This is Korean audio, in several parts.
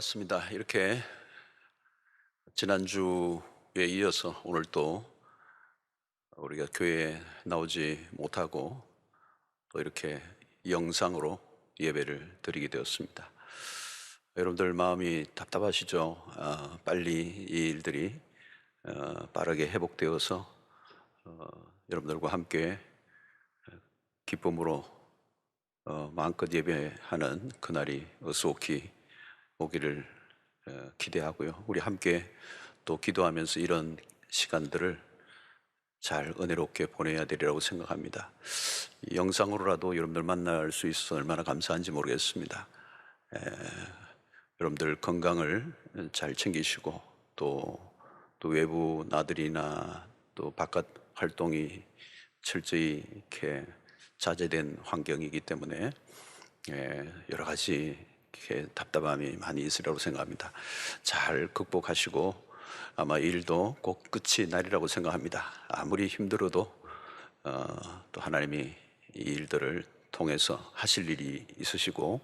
맞습니다. 이렇게 지난주에 이어서 오늘 또 우리가 교회에 나오지 못하고 또 이렇게 영상으로 예배를 드리게 되었습니다. 여러분들 마음이 답답하시죠? 빨리 이 일들이 빠르게 회복되어서 여러분들과 함께 기쁨으로 마음껏 예배하는 그날이 어수옥히 오기를 기대하고요. 우리 함께 또 기도하면서 이런 시간들을 잘 은혜롭게 보내야 되리라고 생각합니다. 이 영상으로라도 여러분들 만날 수 있어서 얼마나 감사한지 모르겠습니다. 여러분들 건강을 잘 챙기시고 또 외부 나들이나 또 바깥 활동이 철저히 이렇게 자제된 환경이기 때문에 여러 가지 이렇게 답답함이 많이 있으리라고 생각합니다. 잘 극복하시고 아마 일도 꼭 끝이 날이라고 생각합니다. 아무리 힘들어도 또 하나님이 이 일들을 통해서 하실 일이 있으시고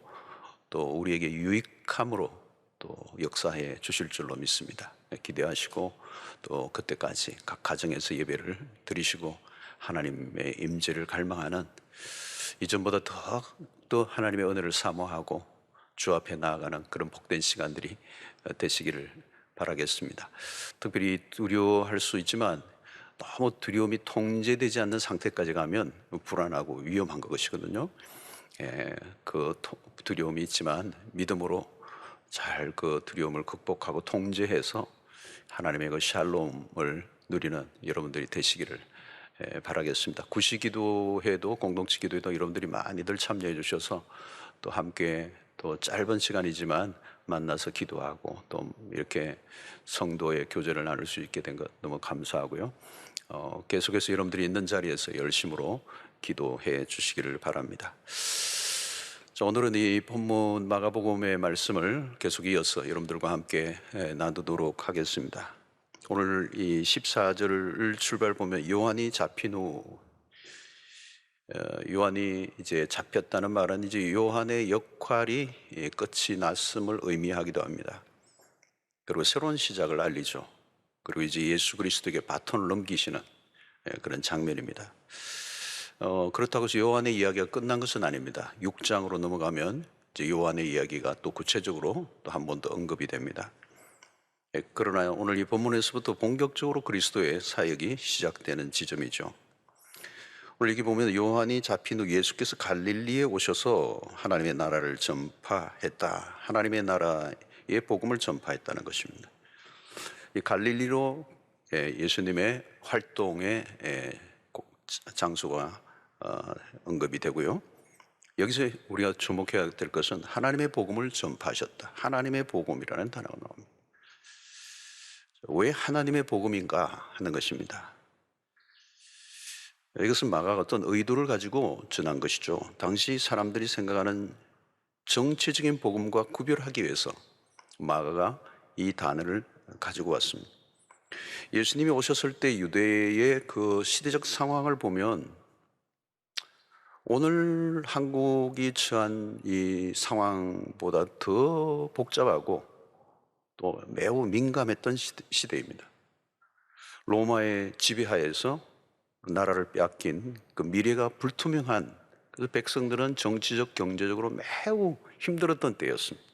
또 우리에게 유익함으로 또 역사해 주실 줄로 믿습니다. 기대하시고 또 그때까지 각 가정에서 예배를 드리시고 하나님의 임재를 갈망하는 이전보다 더 하나님의 은혜를 사모하고 주 앞에 나아가는 그런 복된 시간들이 되시기를 바라겠습니다. 특별히 두려워할 수 있지만 너무 두려움이 통제되지 않는 상태까지 가면 불안하고 위험한 것이거든요. 그 두려움이 있지만 믿음으로 잘 그 두려움을 극복하고 통제해서 하나님의 그 샬롬을 누리는 여러분들이 되시기를 바라겠습니다. 구시기도회도 공동체 기도회도 여러분들이 많이들 참여해 주셔서 또 함께 또 짧은 시간이지만 만나서 기도하고 또 이렇게 성도의 교제를 나눌 수 있게 된 것 너무 감사하고요. 계속해서 여러분들이 있는 자리에서 열심으로 기도해 주시기를 바랍니다. 자, 오늘은 이 본문 마가복음의 말씀을 계속 이어서 여러분들과 함께 나누도록 하겠습니다. 오늘 이 14절을 출발 보면 요한이 잡힌 후 요한이 이제 잡혔다는 말은 이제 요한의 역할이 끝이 났음을 의미하기도 합니다. 그리고 새로운 시작을 알리죠. 그리고 이제 예수 그리스도에게 바톤을 넘기시는 그런 장면입니다. 그렇다고 해서 요한의 이야기가 끝난 것은 아닙니다. 6장으로 넘어가면 이제 요한의 이야기가 또 구체적으로 또 한 번 더 언급이 됩니다. 그러나 오늘 이 본문에서부터 본격적으로 그리스도의 사역이 시작되는 지점이죠. 오늘 여기 보면 요한이 잡힌 후 예수께서 갈릴리에 오셔서 하나님의 나라를 전파했다. 하나님의 나라의 복음을 전파했다는 것입니다. 이 갈릴리로 예수님의 활동의 장소가 언급이 되고요. 여기서 우리가 주목해야 될 것은 하나님의 복음을 전파하셨다. 하나님의 복음이라는 단어가 나옵니다. 왜 하나님의 복음인가 하는 것입니다. 이것은 마가가 어떤 의도를 가지고 전한 것이죠. 당시 사람들이 생각하는 정치적인 복음과 구별하기 위해서 마가가 이 단어를 가지고 왔습니다. 예수님이 오셨을 때 유대의 그 시대적 상황을 보면 오늘 한국이 처한 이 상황보다 더 복잡하고 또 매우 민감했던 시대입니다. 로마의 지배하에서 나라를 빼앗긴 그 미래가 불투명한 그래서 백성들은 정치적 경제적으로 매우 힘들었던 때였습니다.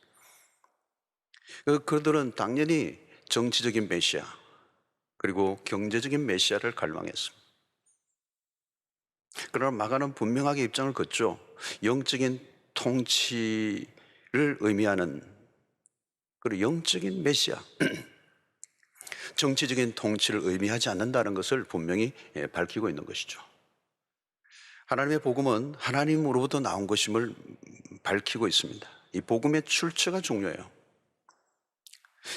그들은 당연히 정치적인 메시아 그리고 경제적인 메시아를 갈망했습니다. 그러나 마가는 분명하게 입장을 걷죠. 영적인 통치를 의미하는 그리고 영적인 메시아 정치적인 통치를 의미하지 않는다는 것을 분명히 밝히고 있는 것이죠. 하나님의 복음은 하나님으로부터 나온 것임을 밝히고 있습니다. 이 복음의 출처가 중요해요.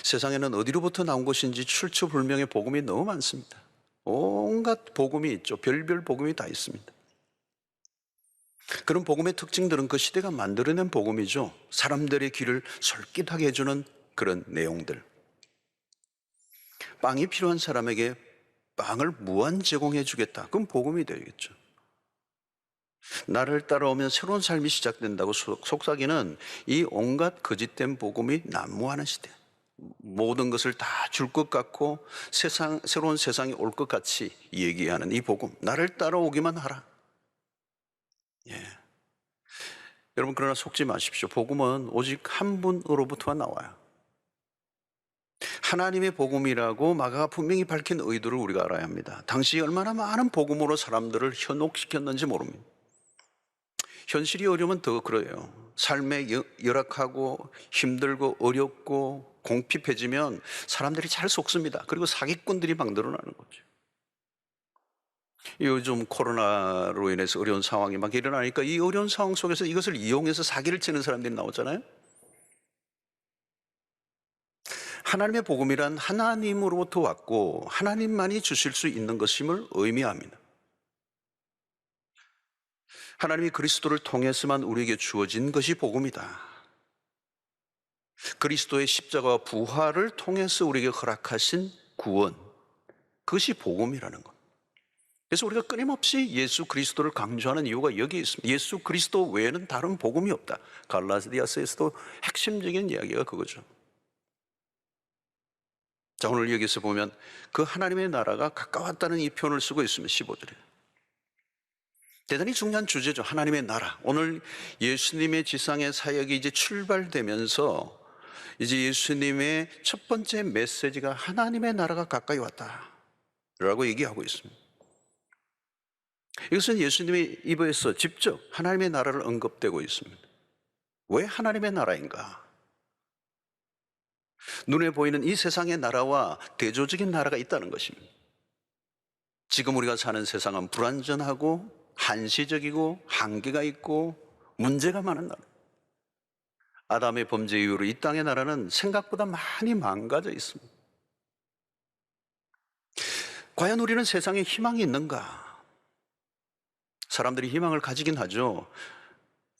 세상에는 어디로부터 나온 것인지 출처 불명의 복음이 너무 많습니다. 온갖 복음이 있죠. 별별 복음이 다 있습니다. 그런 복음의 특징들은 그 시대가 만들어낸 복음이죠. 사람들의 귀를 솔깃하게 해주는 그런 내용들. 빵이 필요한 사람에게 빵을 무한 제공해 주겠다. 그건 복음이 되겠죠. 나를 따라오면 새로운 삶이 시작된다고 속삭이는 이 온갖 거짓된 복음이 난무하는 시대. 모든 것을 다 줄 것 같고 새로운 세상이 올 것 같이 얘기하는 이 복음. 나를 따라오기만 하라. 예. 여러분, 그러나 속지 마십시오. 복음은 오직 한 분으로부터만 나와요. 하나님의 복음이라고 마가가 분명히 밝힌 의도를 우리가 알아야 합니다. 당시 얼마나 많은 복음으로 사람들을 현혹시켰는지 모릅니다. 현실이 어려우면 더 그래요. 삶에 열악하고 힘들고 어렵고 공핍해지면 사람들이 잘 속습니다. 그리고 사기꾼들이 막 늘어나는 거죠. 요즘 코로나로 인해서 어려운 상황이 막 일어나니까 이 어려운 상황 속에서 이것을 이용해서 사기를 치는 사람들이 나오잖아요. 하나님의 복음이란 하나님으로부터 왔고 하나님만이 주실 수 있는 것임을 의미합니다. 하나님이 그리스도를 통해서만 우리에게 주어진 것이 복음이다. 그리스도의 십자가와 부활을 통해서 우리에게 허락하신 구원, 그것이 복음이라는 것. 그래서 우리가 끊임없이 예수 그리스도를 강조하는 이유가 여기에 있습니다. 예수 그리스도 외에는 다른 복음이 없다. 갈라디아서에서도 핵심적인 이야기가 그거죠. 자, 오늘 여기서 보면 그 하나님의 나라가 가까웠다는 이 표현을 쓰고 있습니다. 15절에. 대단히 중요한 주제죠. 하나님의 나라. 오늘 예수님의 지상의 사역이 이제 출발되면서 이제 예수님의 첫 번째 메시지가 하나님의 나라가 가까이 왔다 라고 얘기하고 있습니다. 이것은 예수님의 입에서 직접 하나님의 나라를 언급되고 있습니다. 왜 하나님의 나라인가? 눈에 보이는 이 세상의 나라와 대조적인 나라가 있다는 것입니다. 지금 우리가 사는 세상은 불완전하고 한시적이고 한계가 있고 문제가 많은 나라. 아담의 범죄 이후로 이 땅의 나라는 생각보다 많이 망가져 있습니다. 과연 우리는 세상에 희망이 있는가? 사람들이 희망을 가지긴 하죠.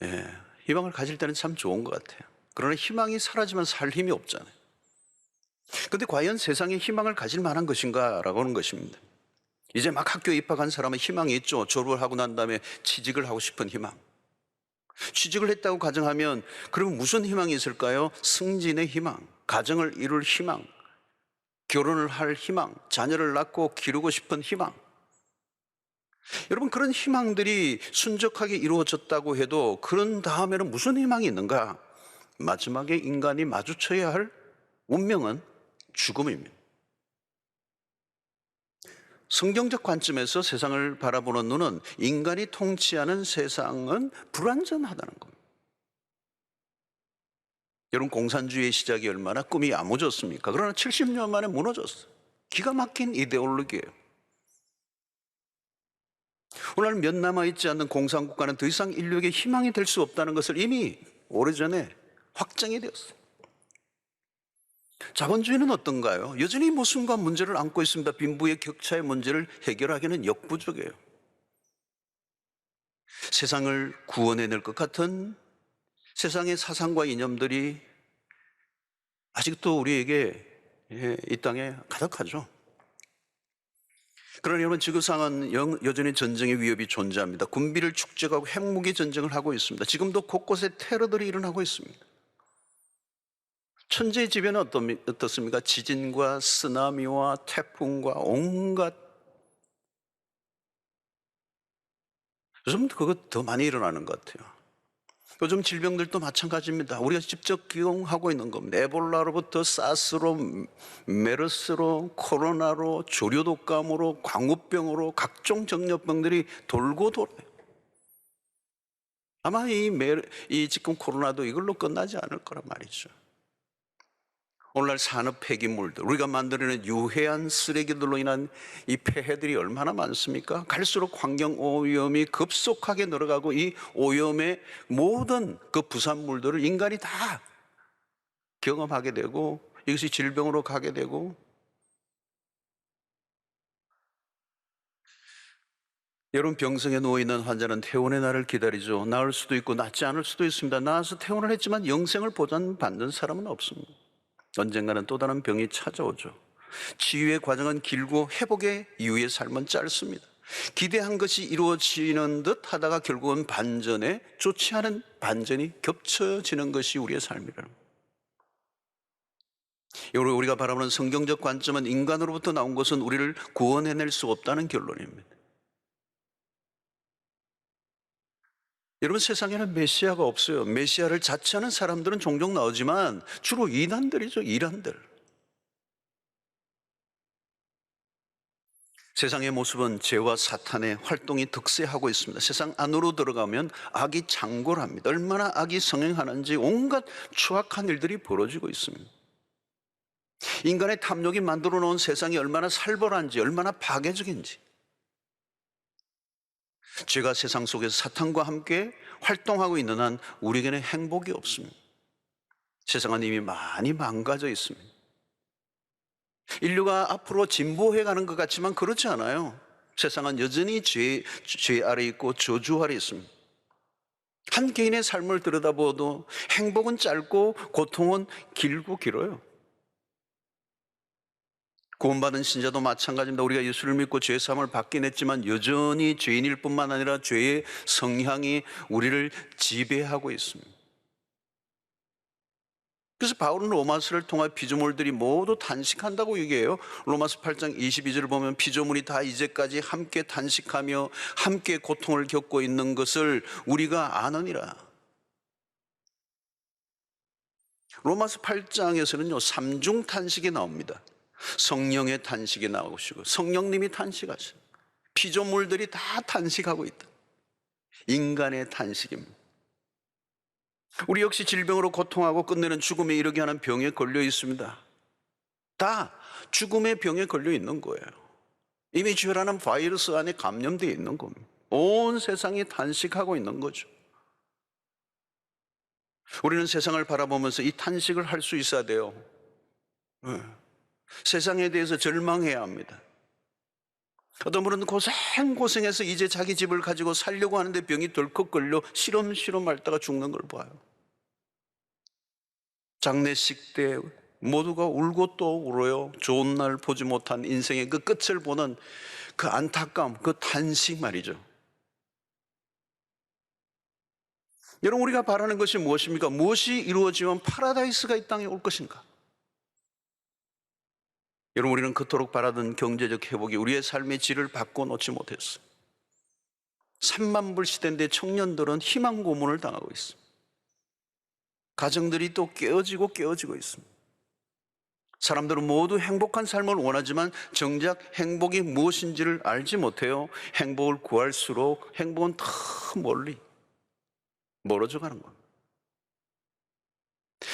예, 희망을 가질 때는 참 좋은 것 같아요. 그러나 희망이 사라지면 살 힘이 없잖아요. 그런데 과연 세상에 희망을 가질 만한 것인가? 라고 하는 것입니다. 이제 막 학교에 입학한 사람은 희망이 있죠. 졸업을 하고 난 다음에 취직을 하고 싶은 희망. 취직을 했다고 가정하면 그럼 무슨 희망이 있을까요? 승진의 희망, 가정을 이룰 희망, 결혼을 할 희망, 자녀를 낳고 기르고 싶은 희망. 여러분, 그런 희망들이 순적하게 이루어졌다고 해도 그런 다음에는 무슨 희망이 있는가? 마지막에 인간이 마주쳐야 할 운명은 죽음입니다. 성경적 관점에서 세상을 바라보는 눈은 인간이 통치하는 세상은 불완전하다는 겁니다. 여러분, 공산주의의 시작이 얼마나 꿈이 야무졌습니까? 그러나 70년 만에 무너졌어요. 기가 막힌 이데올로기예요. 오늘 몇 남아있지 않는 공산국가는 더 이상 인류에게 희망이 될 수 없다는 것을 이미 오래전에 확정이 되었어요. 자본주의는 어떤가요? 여전히 모순과 문제를 안고 있습니다. 빈부의 격차의 문제를 해결하기는 역부족이에요. 세상을 구원해낼 것 같은 세상의 사상과 이념들이 아직도 우리에게 이 땅에 가득하죠. 그러나 여러분, 지구상은 여전히 전쟁의 위협이 존재합니다. 군비를 축적하고 핵무기 전쟁을 하고 있습니다. 지금도 곳곳에 테러들이 일어나고 있습니다. 천재의 지변은 어떻습니까? 지진과 쓰나미와 태풍과 온갖, 요즘 그것 더 많이 일어나는 것 같아요. 요즘 질병들도 마찬가지입니다. 우리가 직접 경험하고 있는 겁니다. 에볼라로부터 사스로, 메르스로, 코로나로, 조류독감으로, 광우병으로 각종 정열병들이 돌고 돌아요. 아마 이 지금 코로나도 이걸로 끝나지 않을 거란 말이죠. 오늘날 산업 폐기물들, 우리가 만들어낸 유해한 쓰레기들로 인한 이 폐해들이 얼마나 많습니까? 갈수록 환경 오염이 급속하게 늘어가고 이 오염의 모든 그 부산물들을 인간이 다 경험하게 되고 이것이 질병으로 가게 되고, 여러분, 병성에 누워있는 환자는 퇴원의 날을 기다리죠. 나을 수도 있고 낫지 않을 수도 있습니다. 나아서 퇴원을 했지만 영생을 보장받는 사람은 없습니다. 언젠가는 또 다른 병이 찾아오죠. 치유의 과정은 길고 회복의 이후의 삶은 짧습니다. 기대한 것이 이루어지는 듯 하다가 결국은 반전에 좋지 않은 반전이 겹쳐지는 것이 우리의 삶이라는 거예요. 우리가 바라보는 성경적 관점은 인간으로부터 나온 것은 우리를 구원해낼 수 없다는 결론입니다. 여러분, 세상에는 메시아가 없어요. 메시아를 자처하는 사람들은 종종 나오지만 주로 이단들이죠, 이단들. 세상의 모습은 죄와 사탄의 활동이 득세하고 있습니다. 세상 안으로 들어가면 악이 창궐합니다. 얼마나 악이 성행하는지 온갖 추악한 일들이 벌어지고 있습니다. 인간의 탐욕이 만들어 놓은 세상이 얼마나 살벌한지, 얼마나 파괴적인지. 죄가 세상 속에서 사탄과 함께 활동하고 있는 한 우리에게는 행복이 없습니다. 세상은 이미 많이 망가져 있습니다. 인류가 앞으로 진보해 가는 것 같지만 그렇지 않아요. 세상은 여전히 죄 아래 있고 저주 아래 있습니다. 한 개인의 삶을 들여다보아도 행복은 짧고 고통은 길어요. 구원받은 신자도 마찬가지입니다. 우리가 예수를 믿고 죄 사함을 받긴 했지만 여전히 죄인일 뿐만 아니라 죄의 성향이 우리를 지배하고 있습니다. 그래서 바울은 로마서를 통해 피조물들이 모두 탄식한다고 얘기해요. 로마서 8장 22절을 보면 피조물이 다 이제까지 함께 탄식하며 함께 고통을 겪고 있는 것을 우리가 아느니라. 로마서 8장에서는요, 삼중 탄식이 나옵니다. 성령의 탄식이 나오시고 성령님이 탄식하시고 피조물들이 다 탄식하고 있다. 인간의 탄식입니다. 우리 역시 질병으로 고통하고 끝내는 죽음에 이르게 하는 병에 걸려 있습니다. 다 죽음의 병에 걸려 있는 거예요. 이미 죄라는 바이러스 안에 감염되어 있는 겁니다. 온 세상이 탄식하고 있는 거죠. 우리는 세상을 바라보면서 이 탄식을 할 수 있어야 돼요. 세상에 대해서 절망해야 합니다. 어떤 분은 고생해서 이제 자기 집을 가지고 살려고 하는데 병이 덜컥 걸려 시름시름 앓다가 죽는 걸 봐요. 장례식 때 모두가 울고 또 울어요. 좋은 날 보지 못한 인생의 그 끝을 보는 그 안타까움, 그 탄식 말이죠. 여러분, 우리가 바라는 것이 무엇입니까? 무엇이 이루어지면 파라다이스가 이 땅에 올 것인가? 여러분, 우리는 그토록 바라던 경제적 회복이 우리의 삶의 질을 바꿔놓지 못했어요. 3만 불 시대인데 청년들은 희망 고문을 당하고 있습니다. 가정들이 또 깨어지고 있습니다. 사람들은 모두 행복한 삶을 원하지만 정작 행복이 무엇인지를 알지 못해요. 행복을 구할수록 행복은 더 멀리 멀어져 가는 겁니다.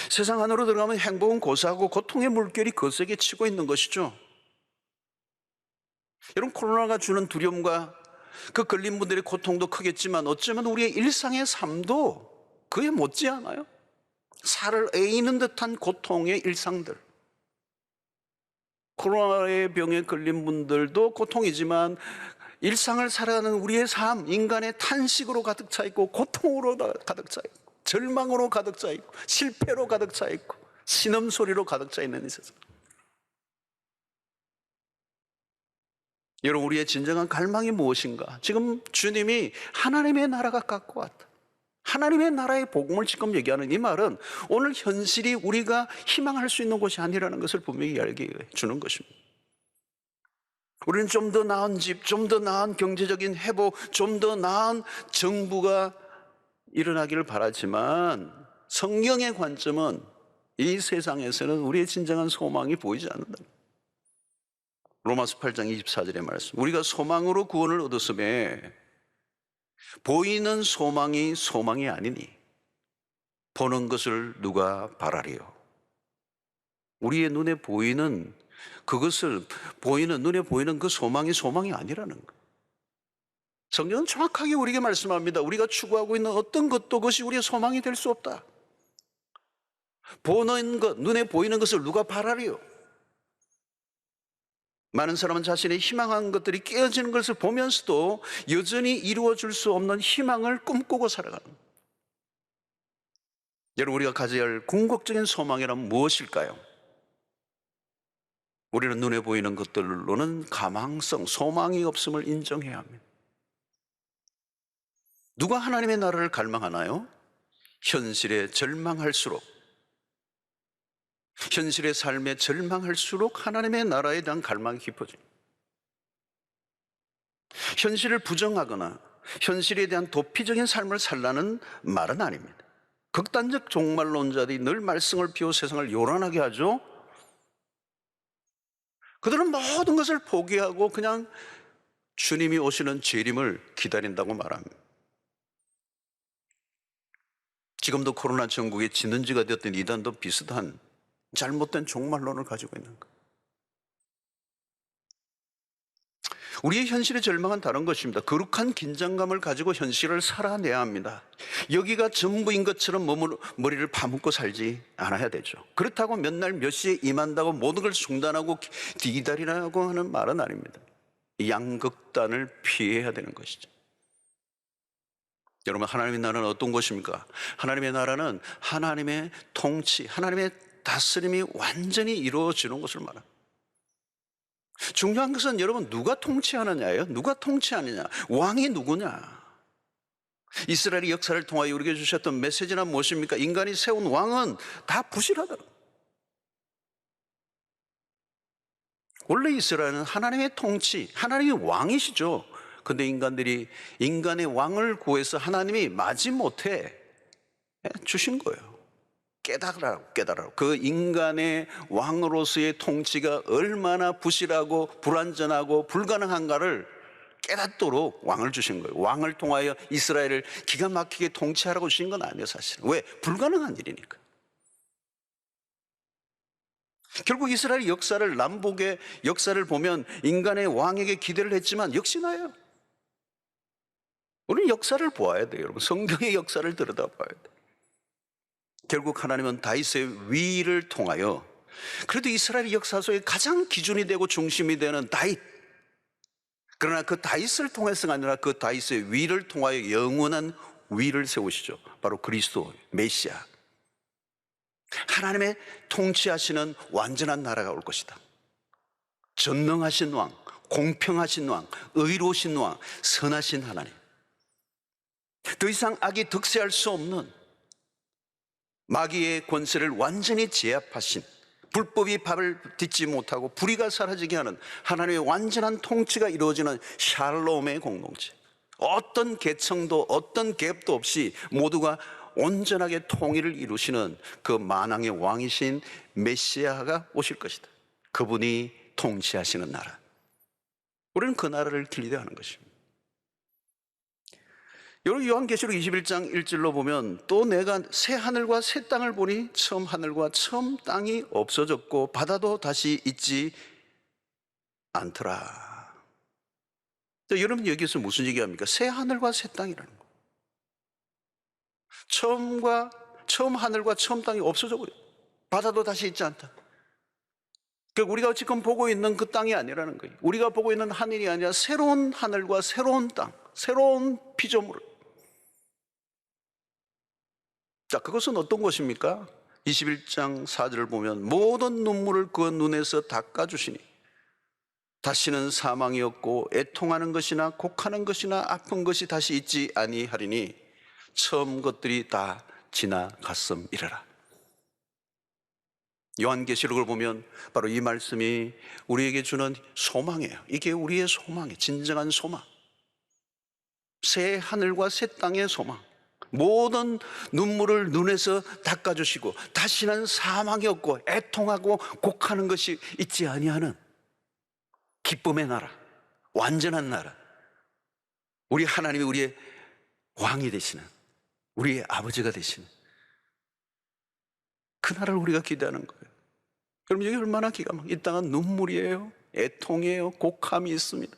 세상 안으로 들어가면 행복은 고사하고 고통의 물결이 거세게 치고 있는 것이죠. 여러분, 코로나가 주는 두려움과 그 걸린 분들의 고통도 크겠지만 어쩌면 우리의 일상의 삶도 그에 못지않아요. 살을 에이는 듯한 고통의 일상들. 코로나의 병에 걸린 분들도 고통이지만 일상을 살아가는 우리의 삶, 인간의 탄식으로 가득 차 있고 고통으로 가득 차 있고 절망으로 가득 차 있고 실패로 가득 차 있고 신음소리로 가득 차 있는 이 세상. 여러분, 우리의 진정한 갈망이 무엇인가? 지금 주님이 하나님의 나라가 갖고 왔다. 하나님의 나라의 복음을 지금 얘기하는 이 말은 오늘 현실이 우리가 희망할 수 있는 것이 아니라는 것을 분명히 알게 주는 것입니다. 우리는 좀 더 나은 집, 좀 더 나은 경제적인 회복, 좀 더 나은 정부가 일어나기를 바라지만 성경의 관점은 이 세상에서는 우리의 진정한 소망이 보이지 않는다. 로마서 8장 24절의 말씀. 우리가 소망으로 구원을 얻었음에 보이는 소망이 소망이 아니니 보는 것을 누가 바라리요. 우리의 눈에 보이는 그것을 눈에 보이는 그 소망이 아니라는 거예요. 성경은 정확하게 우리에게 말씀합니다. 우리가 추구하고 있는 어떤 것도 그것이 우리의 소망이 될 수 없다. 보는 것, 눈에 보이는 것을 누가 바라리요. 많은 사람은 자신의 희망한 것들이 깨어지는 것을 보면서도 여전히 이루어질 수 없는 희망을 꿈꾸고 살아가는 거예요. 여러분, 우리가 가져야 할 궁극적인 소망이란 무엇일까요? 우리는 눈에 보이는 것들로는 가망성, 소망이 없음을 인정해야 합니다. 누가 하나님의 나라를 갈망하나요? 현실에 절망할수록, 현실의 삶에 절망할수록 하나님의 나라에 대한 갈망이 깊어집니다. 현실을 부정하거나 현실에 대한 도피적인 삶을 살라는 말은 아닙니다. 극단적 종말론자들이 늘 말썽을 피워 세상을 요란하게 하죠. 그들은 모든 것을 포기하고 그냥 주님이 오시는 재림을 기다린다고 말합니다. 지금도 코로나 전국의 진원지가 되었던 이단도 비슷한 잘못된 종말론을 가지고 있는 거예요. 우리의 현실의 절망은 다른 것입니다. 거룩한 긴장감을 가지고 현실을 살아내야 합니다. 여기가 전부인 것처럼 머리를 파묻고 살지 않아야 되죠. 그렇다고 몇 날 몇 시에 임한다고 모든 걸 중단하고 기다리라고 하는 말은 아닙니다. 양극단을 피해야 되는 것이죠. 여러분, 하나님의 나라는 어떤 것입니까? 하나님의 나라는 하나님의 통치, 하나님의 다스림이 완전히 이루어지는 것을 말합니다. 중요한 것은 여러분, 누가 통치하느냐예요. 누가 통치하느냐, 왕이 누구냐. 이스라엘의 역사를 통하여 우리에게 주셨던 메시지는 무엇입니까? 인간이 세운 왕은 다 부실하다. 원래 이스라엘은 하나님의 통치, 하나님이 왕이시죠. 근데 인간들이 인간의 왕을 구해서 하나님이 마지못해 주신 거예요. 깨달으라고. 그 인간의 왕으로서의 통치가 얼마나 부실하고 불완전하고 불가능한가를 깨닫도록 왕을 주신 거예요. 왕을 통하여 이스라엘을 기가 막히게 통치하라고 주신 건 아니에요, 사실은. 왜? 불가능한 일이니까. 결국 이스라엘 역사를, 남북의 역사를 보면 인간의 왕에게 기대를 했지만 역시나요. 우리는 역사를 보아야 돼요, 여러분. 성경의 역사를 들여다봐야 돼요. 결국 하나님은 다윗의 위를 통하여, 그래도 이스라엘 역사 속에 가장 기준이 되고 중심이 되는 다윗, 그러나 그 다윗을 통해서가 아니라 그 다윗의 위를 통하여 영원한 위를 세우시죠. 바로 그리스도 메시아, 하나님의 통치하시는 완전한 나라가 올 것이다. 전능하신 왕, 공평하신 왕, 의로우신 왕, 선하신 하나님, 더 이상 악이 득세할 수 없는, 마귀의 권세를 완전히 제압하신, 불법이 발을 딛지 못하고 불의가 사라지게 하는 하나님의 완전한 통치가 이루어지는 샬롬의 공동체, 어떤 계층도 어떤 갭도 없이 모두가 온전하게 통일을 이루시는 그 만왕의 왕이신 메시아가 오실 것이다. 그분이 통치하시는 나라, 우리는 그 나라를 기대하는 것입니다. 여러분, 요한계시록 21장 1절로 보면, 또 내가 새 하늘과 새 땅을 보니 처음 하늘과 처음 땅이 없어졌고 바다도 다시 있지 않더라. 여러분, 여기서 무슨 얘기합니까? 새 하늘과 새 땅이라는 거. 처음 하늘과 처음 땅이 없어져 버려. 바다도 다시 있지 않다. 그러니까 우리가 지금 보고 있는 그 땅이 아니라는 거예요. 우리가 보고 있는 하늘이 아니라 새로운 하늘과 새로운 땅, 새로운 피조물. 자, 그것은 어떤 것입니까? 21장 4절을 보면, 모든 눈물을 그 눈에서 닦아주시니 다시는 사망이 없고 애통하는 것이나 곡하는 것이나 아픈 것이 다시 있지 아니하리니 처음 것들이 다 지나갔음이라라. 요한계시록을 보면 바로 이 말씀이 우리에게 주는 소망이에요. 이게 우리의 소망이에요. 진정한 소망, 새 하늘과 새 땅의 소망. 모든 눈물을 눈에서 닦아주시고 다시는 사망이 없고 애통하고 곡하는 것이 있지 아니하는 기쁨의 나라, 완전한 나라, 우리 하나님이 우리의 왕이 되시는, 우리의 아버지가 되시는 그 나라를 우리가 기대하는 거예요. 그럼 여기 얼마나 기가 막혀. 이 땅은 눈물이에요, 애통이에요, 곡함이 있습니다.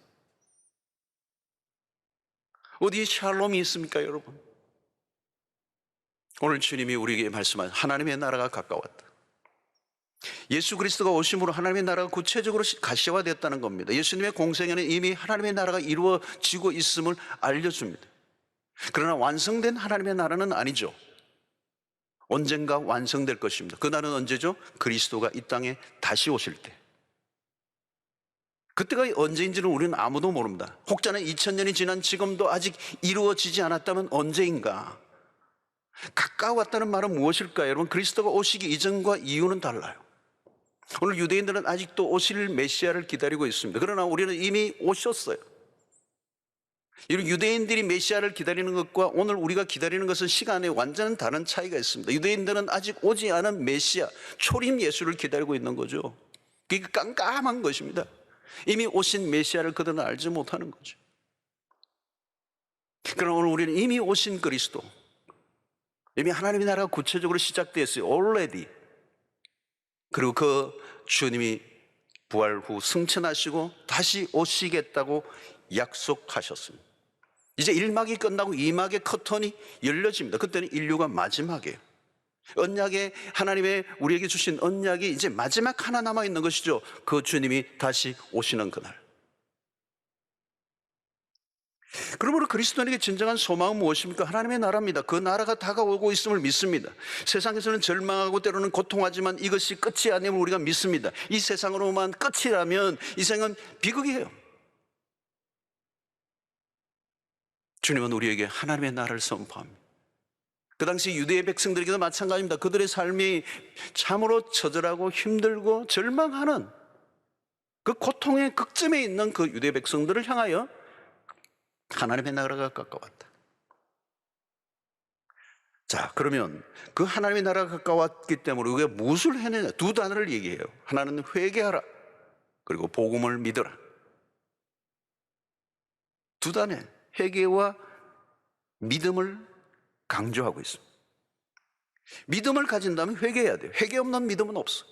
어디에 샬롬이 있습니까, 여러분? 오늘 주님이 우리에게 말씀한 하나님의 나라가 가까웠다. 예수 그리스도가 오심으로 하나님의 나라가 구체적으로 가시화되었다는 겁니다. 예수님의 공생에는 이미 하나님의 나라가 이루어지고 있음을 알려줍니다. 그러나 완성된 하나님의 나라는 아니죠. 언젠가 완성될 것입니다. 그 날은 언제죠? 그리스도가 이 땅에 다시 오실 때. 그때가 언제인지는 우리는 아무도 모릅니다. 혹자는 2000년이 지난 지금도 아직 이루어지지 않았다면 언제인가? 가까웠다는 말은 무엇일까요? 여러분, 그리스도가 오시기 이전과 이후는 달라요. 오늘 유대인들은 아직도 오실 메시아를 기다리고 있습니다. 그러나 우리는 이미 오셨어요. 이런 유대인들이 메시아를 기다리는 것과 오늘 우리가 기다리는 것은 시간에 완전히 다른 차이가 있습니다. 유대인들은 아직 오지 않은 메시아, 초림 예수를 기다리고 있는 거죠. 그게 깜깜한 것입니다. 이미 오신 메시아를 그들은 알지 못하는 거죠. 그러나 오늘 우리는 이미 오신 그리스도, 이미 하나님의 나라가 구체적으로 시작되었어요. already. 그리고 그 주님이 부활 후 승천하시고 다시 오시겠다고 약속하셨습니다. 이제 1막이 끝나고 2막의 커튼이 열려집니다. 그때는 인류가 마지막이에요. 언약에 하나님의 우리에게 주신 언약이 이제 마지막 하나 남아있는 것이죠. 그 주님이 다시 오시는 그날. 그러므로 그리스도인에게 진정한 소망은 무엇입니까? 하나님의 나라입니다. 그 나라가 다가오고 있음을 믿습니다. 세상에서는 절망하고 때로는 고통하지만 이것이 끝이 아님을 우리가 믿습니다. 이 세상으로만 끝이라면 이 생은 비극이에요. 주님은 우리에게 하나님의 나라를 선포합니다. 그 당시 유대의 백성들에게도 마찬가지입니다. 그들의 삶이 참으로 처절하고 힘들고 절망하는 그 고통의 극점에 있는 그 유대 백성들을 향하여 하나님의 나라가 가까웠다. 자, 그러면 그 하나님의 나라가 가까웠기 때문에 우리가 무엇을 해내냐? 두 단어를 얘기해요. 하나는 회개하라, 그리고 복음을 믿어라. 두 단어, 회개와 믿음을 강조하고 있습니다. 믿음을 가진다면 회개해야 돼요. 회개 없는 믿음은 없어.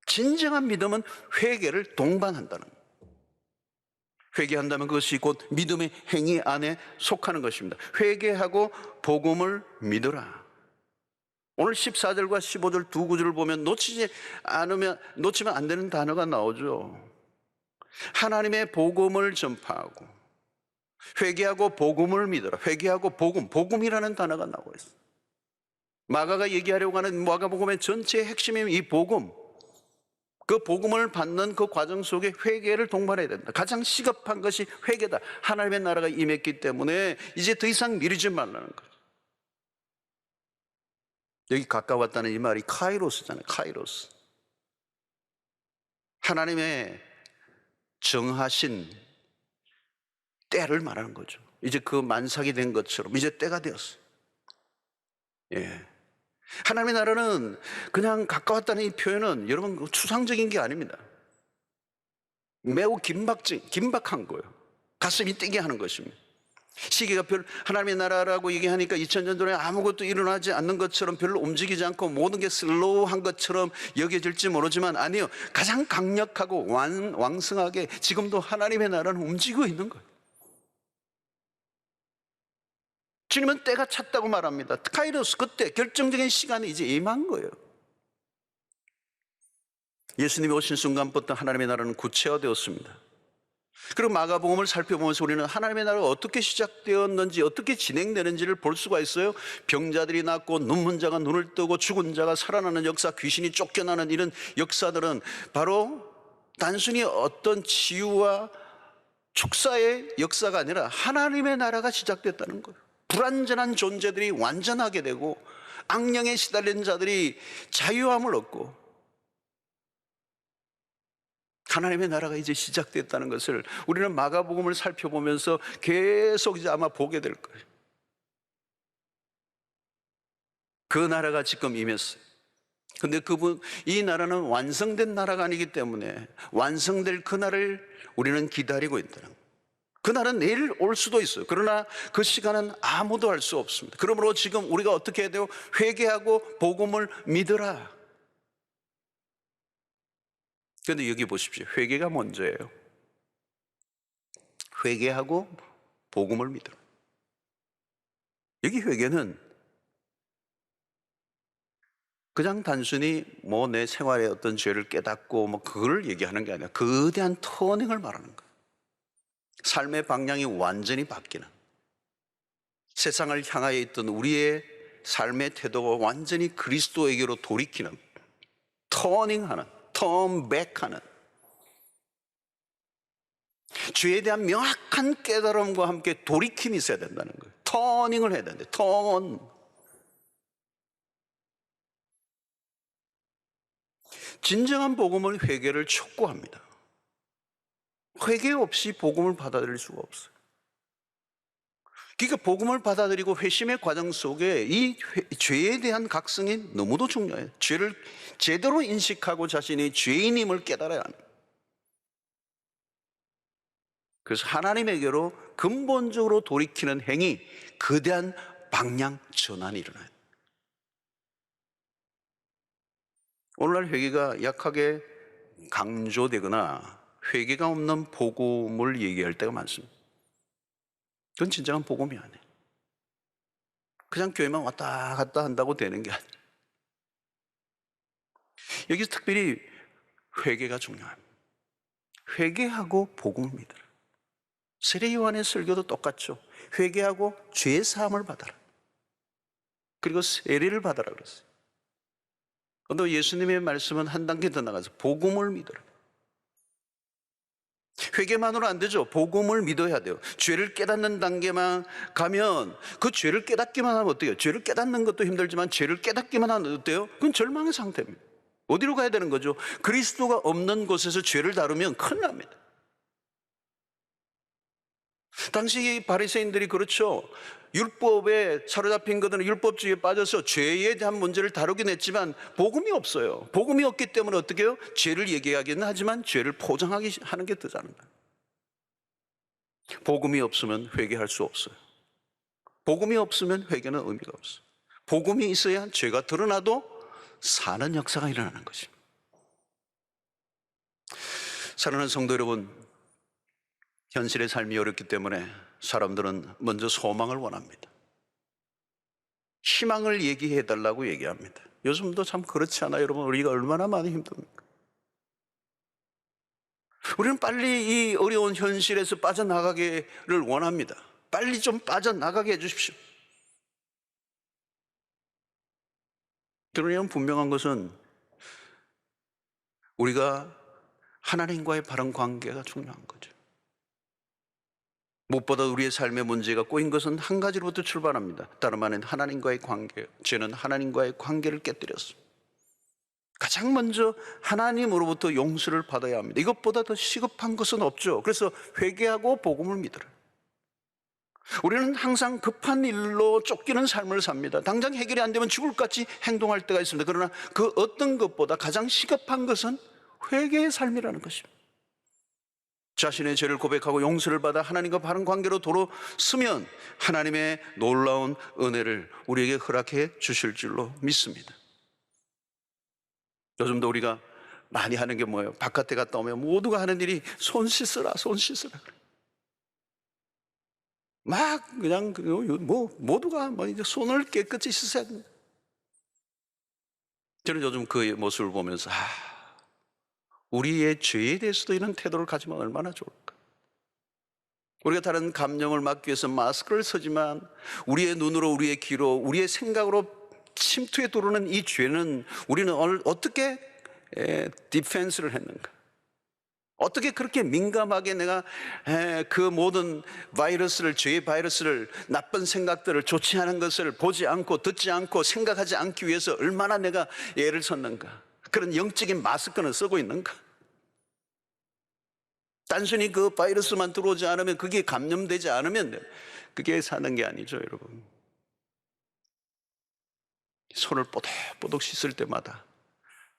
진정한 믿음은 회개를 동반한다는 거예요. 회개한다면 그것이 곧 믿음의 행위 안에 속하는 것입니다. 회개하고 복음을 믿어라. 오늘 14절과 15절 두 구절을 보면 놓치면 안 되는 단어가 나오죠. 하나님의 복음을 전파하고 회개하고 복음을 믿어라. 회개하고 복음이라는 단어가 나오고 있어요. 마가가 얘기하려고 하는 마가복음의 전체의 핵심이 이 복음, 그 복음을 받는 그 과정 속에 회개를 동반해야 된다. 가장 시급한 것이 회개다. 하나님의 나라가 임했기 때문에 이제 더 이상 미루지 말라는 거죠. 여기 가까웠다는 이 말이 카이로스잖아요. 카이로스. 하나님의 정하신 때를 말하는 거죠. 이제 그 만삭이 된 것처럼 이제 때가 되었어요. 예. 하나님의 나라는 그냥 가까웠다는 이 표현은 여러분 추상적인 게 아닙니다. 매우 긴박한 거예요. 가슴이 뛰게 하는 것입니다. 시계가 하나님의 나라라고 얘기하니까 2000년 전에 아무것도 일어나지 않는 것처럼 별로 움직이지 않고 모든 게 슬로우한 것처럼 여겨질지 모르지만 아니요. 가장 강력하고 왕성하게 지금도 하나님의 나라는 움직이고 있는 거예요. 주님은 때가 찼다고 말합니다. 카이로스, 그때 결정적인 시간이 이제 임한 거예요. 예수님이 오신 순간부터 하나님의 나라는 구체화되었습니다. 그리고 마가복음을 살펴보면서 우리는 하나님의 나라가 어떻게 시작되었는지, 어떻게 진행되는지를 볼 수가 있어요. 병자들이 낫고 눈먼 자가 눈을 뜨고 죽은 자가 살아나는 역사, 귀신이 쫓겨나는 이런 역사들은 바로 단순히 어떤 치유와 축사의 역사가 아니라 하나님의 나라가 시작됐다는 거예요. 불완전한 존재들이 완전하게 되고 악령에 시달린 자들이 자유함을 얻고 하나님의 나라가 이제 시작됐다는 것을 우리는 마가복음을 살펴보면서 계속 이제 아마 보게 될 거예요. 그 나라가 지금 임했어요. 근데 이 나라는 완성된 나라가 아니기 때문에 완성될 그 날을 우리는 기다리고 있다는 거예요. 그날은 내일 올 수도 있어요. 그러나 그 시간은 아무도 알 수 없습니다. 그러므로 지금 우리가 어떻게 해야 돼요? 회개하고 복음을 믿으라. 그런데 여기 보십시오. 회개가 먼저예요. 회개하고 복음을 믿으라. 여기 회개는 그냥 단순히 내 생활의 어떤 죄를 깨닫고 그걸 얘기하는 게 아니라 거대한 터닝을 말하는 거예요. 삶의 방향이 완전히 바뀌는, 세상을 향하여 있던 우리의 삶의 태도가 완전히 그리스도에게로 돌이키는, 터닝하는, 턴백하는 죄에 대한 명확한 깨달음과 함께 돌이킴이 있어야 된다는 거예요. 터닝을 해야 되는데, 턴. 진정한 복음은 회개를 촉구합니다. 회개 없이 복음을 받아들일 수가 없어요. 그러니까 복음을 받아들이고 회심의 과정 속에 이 죄에 대한 각성이 너무도 중요해요. 죄를 제대로 인식하고 자신이 죄인임을 깨달아야 합니다. 그래서 하나님에게로 근본적으로 돌이키는 행위, 거대한 방향 전환이 일어나요. 오늘날 회개가 약하게 강조되거나 회개가 없는 복음을 얘기할 때가 많습니다. 그건 진정한 복음이 아니에요. 그냥 교회만 왔다 갔다 한다고 되는 게 아니에요. 여기서 특별히 회개가 중요합니다. 회개하고 복음을 믿어라. 세례 요한의 설교도 똑같죠. 회개하고 죄 사함을 받아라. 그리고 세례를 받아라 그랬어요. 그런데 예수님의 말씀은 한 단계 더 나가서 복음을 믿어라. 회개만으로 안 되죠. 복음을 믿어야 돼요. 죄를 깨닫는 단계만 가면, 그 죄를 깨닫기만 하면 어때요? 죄를 깨닫는 것도 힘들지만 죄를 깨닫기만 하면 어때요? 그건 절망의 상태입니다. 어디로 가야 되는 거죠? 그리스도가 없는 곳에서 죄를 다루면 큰일 납니다. 당시 바리새인들이 그렇죠. 율법에 사로잡힌 것들은 율법주의에 빠져서 죄에 대한 문제를 다루긴 했지만 복음이 없어요. 복음이 없기 때문에 어떻게 해요? 죄를 얘기하기는 하지만 죄를 포장하기 하는 게 더 다른 거예요. 복음이 없으면 회개할 수 없어요. 복음이 없으면 회개는 의미가 없어요. 복음이 있어야 죄가 드러나도 사는 역사가 일어나는 것입니다. 사랑하는 성도 여러분, 현실의 삶이 어렵기 때문에 사람들은 먼저 소망을 원합니다. 희망을 얘기해달라고 얘기합니다. 요즘도 참 그렇지 않아요, 여러분? 우리가 얼마나 많이 힘듭니까? 우리는 빨리 이 어려운 현실에서 빠져나가기를 원합니다. 빨리 좀 빠져나가게 해주십시오. 그러면 분명한 것은 우리가 하나님과의 바른 관계가 중요한 거죠. 무엇보다 우리의 삶의 문제가 꼬인 것은 한 가지로부터 출발합니다. 다름 아닌 하나님과의 관계예요. 죄는 하나님과의 관계를 깨뜨렸습니다. 가장 먼저 하나님으로부터 용서를 받아야 합니다. 이것보다 더 시급한 것은 없죠. 그래서 회개하고 복음을 믿어라. 우리는 항상 급한 일로 쫓기는 삶을 삽니다. 당장 해결이 안 되면 죽을 것 같이 행동할 때가 있습니다. 그러나 그 어떤 것보다 가장 시급한 것은 회개의 삶이라는 것입니다. 자신의 죄를 고백하고 용서를 받아 하나님과 바른 관계로 돌아서면 하나님의 놀라운 은혜를 우리에게 허락해 주실 줄로 믿습니다. 요즘도 우리가 많이 하는 게 뭐예요? 바깥에 갔다 오면 모두가 하는 일이 손 씻으라, 손 씻으라. 막 그냥 모두가 이제 손을 깨끗이 씻어야 됩니다. 저는 요즘 그 모습을 보면서 우리의 죄에 대해서도 이런 태도를 가지면 얼마나 좋을까. 우리가 다른 감염을 막기 위해서 마스크를 쓰지만 우리의 눈으로, 우리의 귀로, 우리의 생각으로 침투해 들어오는 이 죄는 우리는 어떻게 디펜스를 했는가? 어떻게 그렇게 민감하게 내가 그 모든 바이러스를, 죄의 바이러스를, 나쁜 생각들을, 좋지 않은 것을 보지 않고 듣지 않고 생각하지 않기 위해서 얼마나 내가 애를 썼는가? 그런 영적인 마스크는 쓰고 있는가? 단순히 그 바이러스만 들어오지 않으면, 그게 감염되지 않으면 그게 사는 게 아니죠, 여러분. 손을 뽀득뽀득 씻을 때마다,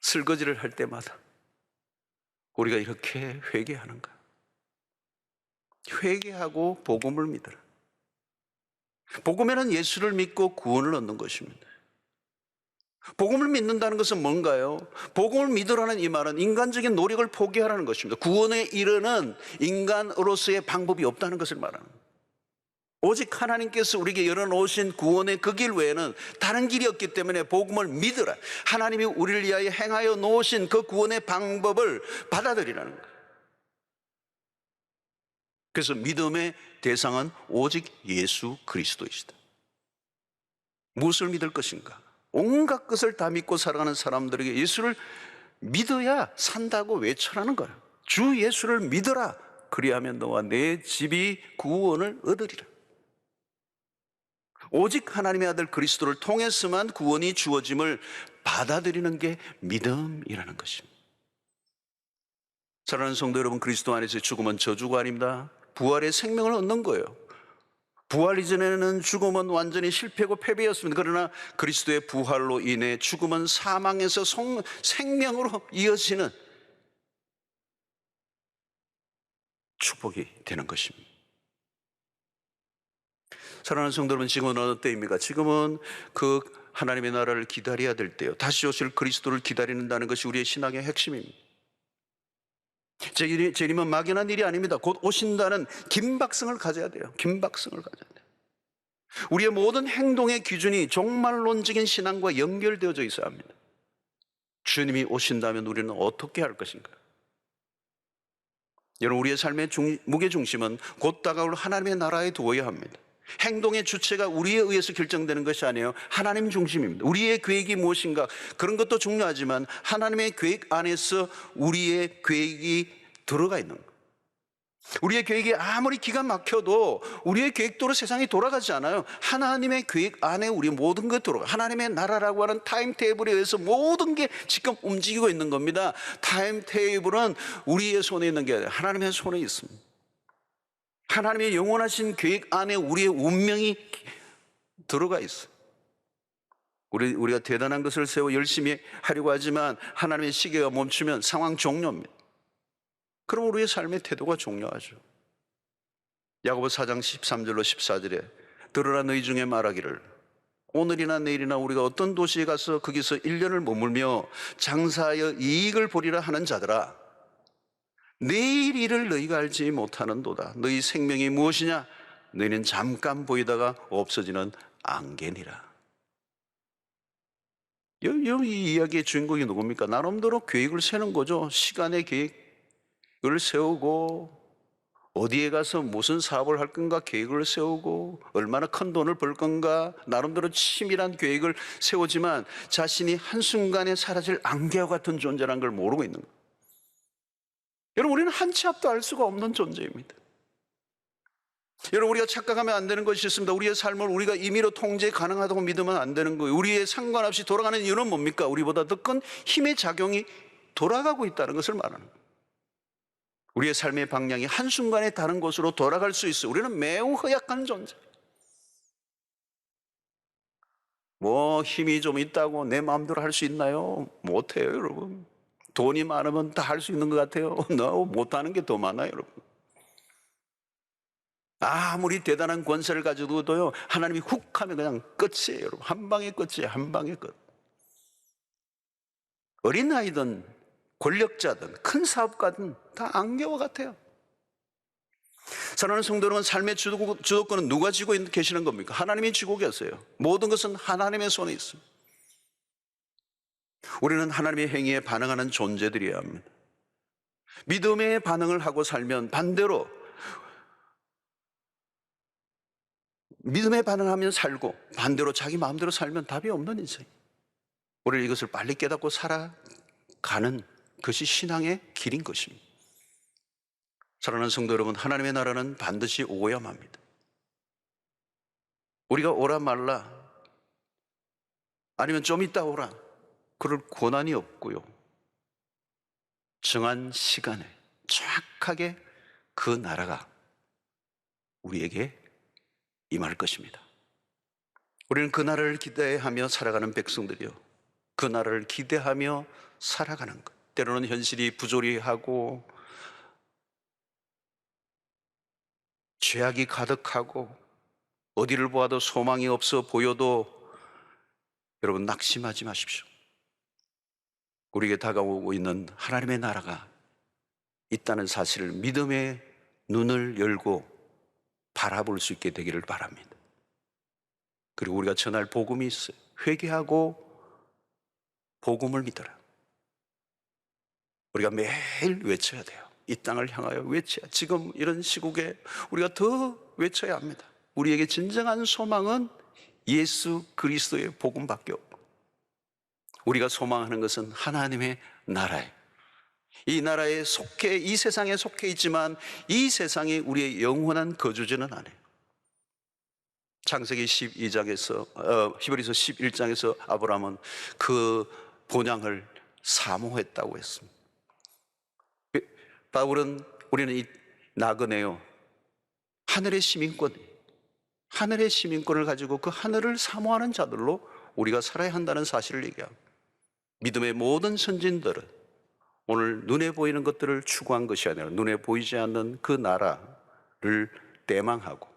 설거지를 할 때마다 우리가 이렇게 회개하는가? 회개하고 복음을 믿어라. 복음에는 예수를 믿고 구원을 얻는 것입니다. 복음을 믿는다는 것은 뭔가요? 복음을 믿으라는 이 말은 인간적인 노력을 포기하라는 것입니다. 구원에 이르는 인간으로서의 방법이 없다는 것을 말하는 거예요. 오직 하나님께서 우리에게 열어놓으신 구원의 그 길 외에는 다른 길이 없기 때문에 복음을 믿으라. 하나님이 우리를 위하여 행하여 놓으신 그 구원의 방법을 받아들이라는 거예요. 그래서 믿음의 대상은 오직 예수 그리스도이시다. 무엇을 믿을 것인가? 온갖 것을 다 믿고 살아가는 사람들에게 예수를 믿어야 산다고 외쳐라는 거예요. 주 예수를 믿어라. 그리하면 너와 내 집이 구원을 얻으리라. 오직 하나님의 아들 그리스도를 통해서만 구원이 주어짐을 받아들이는 게 믿음이라는 것입니다. 사랑하는 성도 여러분, 그리스도 안에서 죽음은 저주가 아닙니다. 부활의 생명을 얻는 거예요. 부활 이전에는 죽음은 완전히 실패고 패배였습니다. 그러나 그리스도의 부활로 인해 죽음은 사망에서 생명으로 이어지는 축복이 되는 것입니다. 사랑하는 성도 여러분, 지금은 어느 때입니까? 지금은 그 하나님의 나라를 기다려야 될 때요. 다시 오실 그리스도를 기다린다는 것이 우리의 신앙의 핵심입니다. 재림은 막연한 일이 아닙니다. 곧 오신다는 긴박성을 가져야 돼요. 긴박성을 가져야 돼요. 우리의 모든 행동의 기준이 종말론적인 신앙과 연결되어져 있어야 합니다. 주님이 오신다면 우리는 어떻게 할 것인가? 여러분, 우리의 삶의 무게중심은 곧 다가올 하나님의 나라에 두어야 합니다. 행동의 주체가 우리에 의해서 결정되는 것이 아니에요. 하나님 중심입니다. 우리의 계획이 무엇인가, 그런 것도 중요하지만 하나님의 계획 안에서 우리의 계획이 들어가 있는 것. 우리의 계획이 아무리 기가 막혀도 우리의 계획대로 세상이 돌아가지 않아요. 하나님의 계획 안에 우리 모든 것 들어가. 하나님의 나라라고 하는 타임테이블에 의해서 모든 게 지금 움직이고 있는 겁니다. 타임테이블은 우리의 손에 있는 게 아니라 하나님의 손에 있습니다. 하나님의 영원하신 계획 안에 우리의 운명이 들어가 있어요. 우리가 대단한 것을 세워 열심히 하려고 하지만 하나님의 시계가 멈추면 상황 종료입니다. 그럼 우리의 삶의 태도가 종료하죠. 야고보 4장 13절로 14절에 들으라 너희 중에 말하기를 오늘이나 내일이나 우리가 어떤 도시에 가서 거기서 1년을 머물며 장사하여 이익을 보리라 하는 자들아, 내일 일을 너희가 알지 못하는도다. 너희 생명이 무엇이냐? 너희는 잠깐 보이다가 없어지는 안개니라. 이 이야기의 주인공이 누굽니까? 나름대로 계획을 세는 거죠. 시간의 계획을 세우고 어디에 가서 무슨 사업을 할 건가 계획을 세우고 얼마나 큰 돈을 벌 건가 나름대로 치밀한 계획을 세우지만 자신이 한순간에 사라질 안개와 같은 존재라는 걸 모르고 있는 거예요. 여러분, 우리는 한 치 앞도 알 수가 없는 존재입니다. 여러분, 우리가 착각하면 안 되는 것이 있습니다. 우리의 삶을 우리가 임의로 통제 가능하다고 믿으면 안 되는 거예요. 우리의 상관없이 돌아가는 이유는 뭡니까? 우리보다 더 큰 힘의 작용이 돌아가고 있다는 것을 말하는 거예요. 우리의 삶의 방향이 한순간에 다른 곳으로 돌아갈 수 있어요. 우리는 매우 허약한 존재. 힘이 좀 있다고 내 마음대로 할 수 있나요? 못해요, 여러분. 돈이 많으면 다 할 수 있는 것 같아요. 못하는 게 더 많아요, 여러분. 아무리 대단한 권세를 가지고도요, 하나님이 훅 하면 그냥 끝이에요, 여러분. 한 방에 끝이에요, 한 방에 끝. 어린아이든 권력자든 큰 사업가든 다 안개와 같아요. 사랑하는 성도 여러분, 삶의 주도권은 누가 쥐고 계시는 겁니까? 하나님이 쥐고 계세요. 모든 것은 하나님의 손에 있습니다. 우리는 하나님의 행위에 반응하는 존재들이어야 합니다. 믿음의 반응을 하고 살면 반대로 믿음의 반응하면 살고 반대로 자기 마음대로 살면 답이 없는 인생. 우리는 이것을 빨리 깨닫고 살아가는 것이 신앙의 길인 것입니다. 사랑하는 성도 여러분, 하나님의 나라는 반드시 오야만 합니다. 우리가 오라 말라 아니면 좀 이따 오라 그럴 권한이 없고요. 정한 시간에 정확하게 그 나라가 우리에게 임할 것입니다. 우리는 그 나라를 기대하며 살아가는 백성들이요, 그 나라를 기대하며 살아가는 것. 때로는 현실이 부조리하고 죄악이 가득하고 어디를 보아도 소망이 없어 보여도 여러분, 낙심하지 마십시오. 우리에게 다가오고 있는 하나님의 나라가 있다는 사실을 믿음의 눈을 열고 바라볼 수 있게 되기를 바랍니다. 그리고 우리가 전할 복음이 있어요. 회개하고 복음을 믿어라. 우리가 매일 외쳐야 돼요. 이 땅을 향하여 외쳐야, 지금 이런 시국에 우리가 더 외쳐야 합니다. 우리에게 진정한 소망은 예수 그리스도의 복음밖에 없고, 우리가 소망하는 것은 하나님의 나라에 이 나라에 속해, 이 세상에 속해 있지만 이 세상이 우리의 영원한 거주지는 아니에요. 창세기 12장에서 히브리서 11장에서 아브라함은 그 본향을 사모했다고 했습니다. 바울은 우리는 이 나그네요, 하늘의 시민권, 하늘의 시민권을 가지고 그 하늘을 사모하는 자들로 우리가 살아야 한다는 사실을 얘기합니다. 믿음의 모든 선진들은 오늘 눈에 보이는 것들을 추구한 것이 아니라 눈에 보이지 않는 그 나라를 대망하고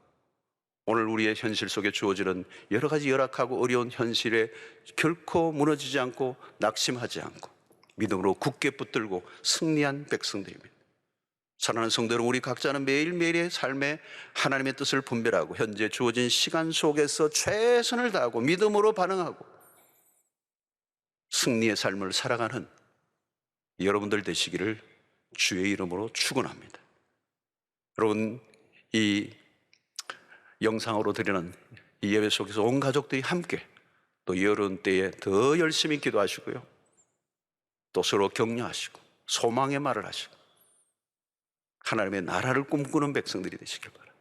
오늘 우리의 현실 속에 주어지는 여러 가지 열악하고 어려운 현실에 결코 무너지지 않고 낙심하지 않고 믿음으로 굳게 붙들고 승리한 백성들입니다. 사랑하는 성도 여러분, 우리 각자는 매일매일의 삶에 하나님의 뜻을 분별하고 현재 주어진 시간 속에서 최선을 다하고 믿음으로 반응하고 승리의 삶을 살아가는 여러분들 되시기를 주의 이름으로 축원합니다. 여러분, 이 영상으로 드리는 이 예배 속에서 온 가족들이 함께 또 여름 때에 더 열심히 기도하시고요, 또 서로 격려하시고 소망의 말을 하시고 하나님의 나라를 꿈꾸는 백성들이 되시길 바랍니다.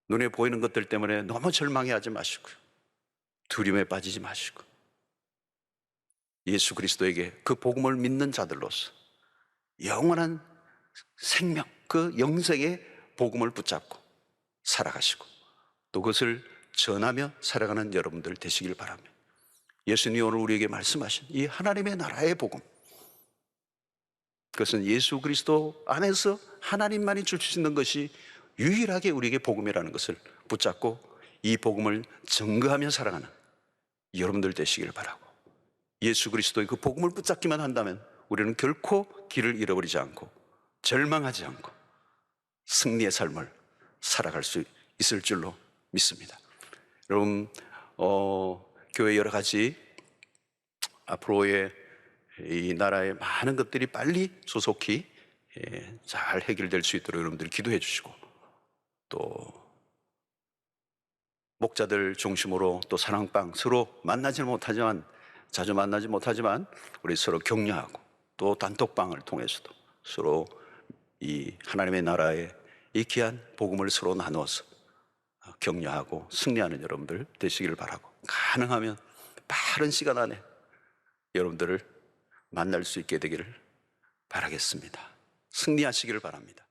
눈에 보이는 것들 때문에 너무 절망해하지 마시고요, 두려움에 빠지지 마시고 예수 그리스도에게 그 복음을 믿는 자들로서 영원한 생명, 그 영생의 복음을 붙잡고 살아가시고 또 그것을 전하며 살아가는 여러분들 되시길 바랍니다. 예수님이 오늘 우리에게 말씀하신 이 하나님의 나라의 복음, 그것은 예수 그리스도 안에서 하나님만이 줄 수 있는 것이 유일하게 우리에게 복음이라는 것을 붙잡고 이 복음을 증거하며 살아가는 여러분들 되시길 바라고, 예수 그리스도의 그 복음을 붙잡기만 한다면 우리는 결코 길을 잃어버리지 않고 절망하지 않고 승리의 삶을 살아갈 수 있을 줄로 믿습니다. 여러분, 교회 여러 가지 앞으로의 이 나라의 많은 것들이 빨리 조속히 잘 해결될 수 있도록 여러분들이 기도해 주시고 또 목자들 중심으로 또 사랑방 서로 자주 만나지 못하지만 우리 서로 격려하고 또 단톡방을 통해서도 서로 이 하나님의 나라의 이 귀한 복음을 서로 나누어서 격려하고 승리하는 여러분들 되시기를 바라고, 가능하면 빠른 시간 안에 여러분들을 만날 수 있게 되기를 바라겠습니다. 승리하시기를 바랍니다.